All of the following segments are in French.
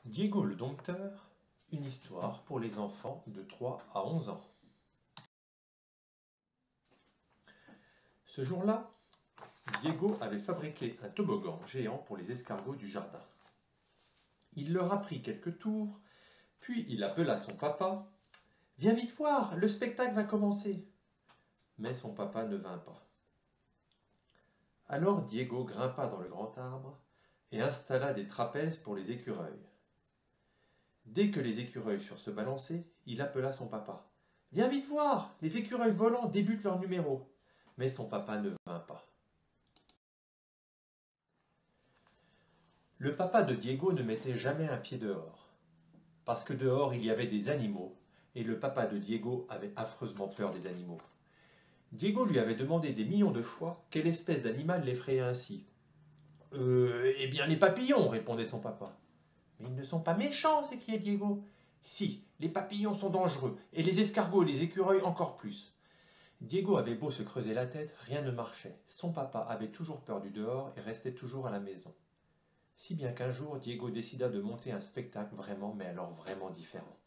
Diego le dompteur, une histoire pour les enfants de 3 à 11 ans. Ce jour-là, Diego avait fabriqué un toboggan géant pour les escargots du jardin. Il leur apprit quelques tours, puis il appela son papa. « Viens vite voir, le spectacle va commencer !» Mais son papa ne vint pas. Alors Diego grimpa dans le grand arbre et installa des trapèzes pour les écureuils. Dès que les écureuils furent se balancer, il appela son papa. « Viens vite voir, les écureuils volants débutent leur numéro !» Mais son papa ne vint pas. Le papa de Diego ne mettait jamais un pied dehors, parce que dehors il y avait des animaux, et le papa de Diego avait affreusement peur des animaux. Diego lui avait demandé des millions de fois quelle espèce d'animal l'effrayait ainsi. « Eh bien les papillons, répondait son papa. « Mais ils ne sont pas méchants, s'écriait Diego. « Si, les papillons sont dangereux, et les escargots et les écureuils encore plus. » Diego avait beau se creuser la tête, rien ne marchait. Son papa avait toujours peur du dehors et restait toujours à la maison. Si bien qu'un jour, Diego décida de monter un spectacle vraiment, mais alors vraiment différent.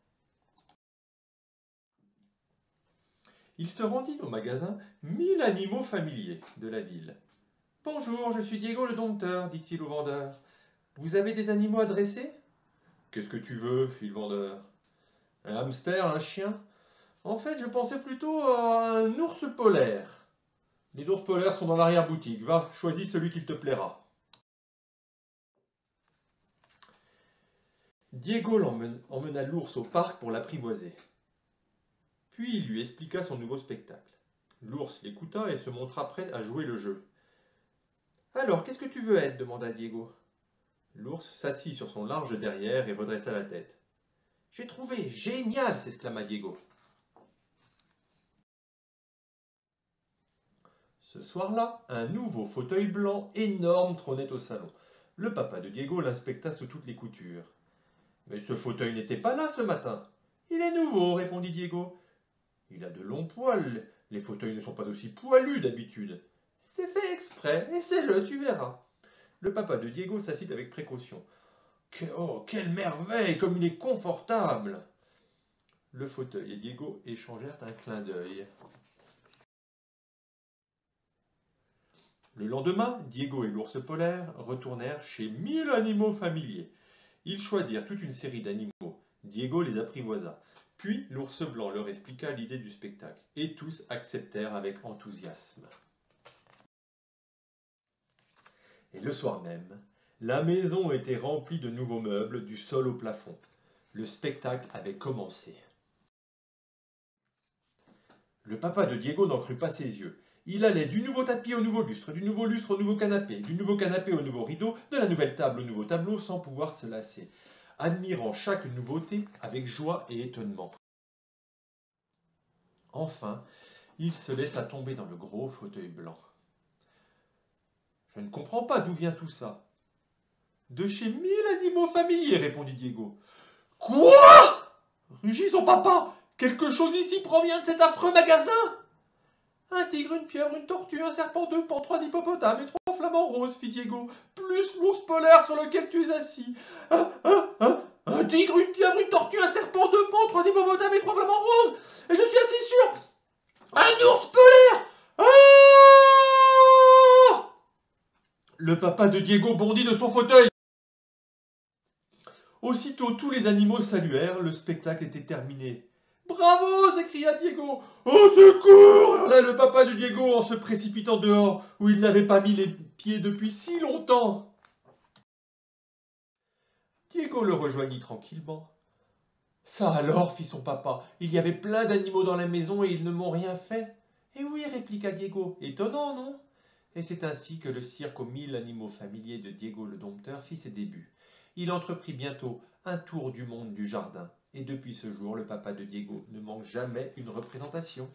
Il se rendit au magasin 1000 animaux familiers de la ville. « Bonjour, je suis Diego le dompteur, dit-il au vendeur. Vous avez des animaux à dresser ? » « Qu'est-ce que tu veux, fit le vendeur. Un hamster, un chien ? En fait, je pensais plutôt à un ours polaire. Les ours polaires sont dans l'arrière-boutique. Va, choisis celui qui te plaira. » Diego emmena l'ours au parc pour l'apprivoiser. Puis il lui expliqua son nouveau spectacle. L'ours l'écouta et se montra prêt à jouer le jeu. « Alors, qu'est-ce que tu veux être ?» demanda Diego. L'ours s'assit sur son large derrière et redressa la tête. « J'ai trouvé, génial !» s'exclama Diego. Ce soir-là, un nouveau fauteuil blanc énorme trônait au salon. Le papa de Diego l'inspecta sous toutes les coutures. « Mais ce fauteuil n'était pas là ce matin. »« Il est nouveau, répondit Diego. Il a de longs poils. Les fauteuils ne sont pas aussi poilus d'habitude. C'est fait exprès, essaie-le, tu verras. » Le papa de Diego s'assit avec précaution. « Oh, quelle merveille, comme il est confortable !» Le fauteuil et Diego échangèrent un clin d'œil. Le lendemain, Diego et l'ours polaire retournèrent chez 1000 animaux familiers. Ils choisirent toute une série d'animaux. Diego les apprivoisa. Puis l'ours blanc leur expliqua l'idée du spectacle. Et tous acceptèrent avec enthousiasme. Et le soir même, la maison était remplie de nouveaux meubles, du sol au plafond. Le spectacle avait commencé. Le papa de Diego n'en crut pas ses yeux. Il allait du nouveau tapis au nouveau lustre, du nouveau lustre au nouveau canapé, du nouveau canapé au nouveau rideau, de la nouvelle table au nouveau tableau, sans pouvoir se lasser, admirant chaque nouveauté avec joie et étonnement. Enfin, il se laissa tomber dans le gros fauteuil blanc. « Je ne comprends pas d'où vient tout ça. »« De chez 1000 animaux familiers, répondit Diego. »« Quoi ?» rugit son papa. « Quelque chose ici provient de cet affreux magasin !»« Un tigre, une pieuvre, une tortue, un serpent, 2 paons, 3 hippopotames et 3 flamants roses, fit Diego, plus l'ours polaire sur lequel tu es assis. Un tigre, une pieuvre, une tortue, un serpent, 2 paons, 3 hippopotames et 3 flamants roses. Et je suis assis sur un ours polaire. Ah !» Le papa de Diego bondit de son fauteuil. Aussitôt tous les animaux saluèrent, le spectacle était terminé. « Bravo !» s'écria Diego. « Au secours !» hurla le papa de Diego en se précipitant dehors, où il n'avait pas mis les pieds depuis si longtemps. Diego le rejoignit tranquillement. « Ça alors !» fit son papa. « Il y avait plein d'animaux dans la maison et ils ne m'ont rien fait. »« Eh oui !» répliqua Diego. « Étonnant, non ?» Et c'est ainsi que le cirque aux 1000 animaux familiers de Diego le dompteur fit ses débuts. Il entreprit bientôt un tour du monde du jardin. Et depuis ce jour, le papa de Diego ne manque jamais une représentation.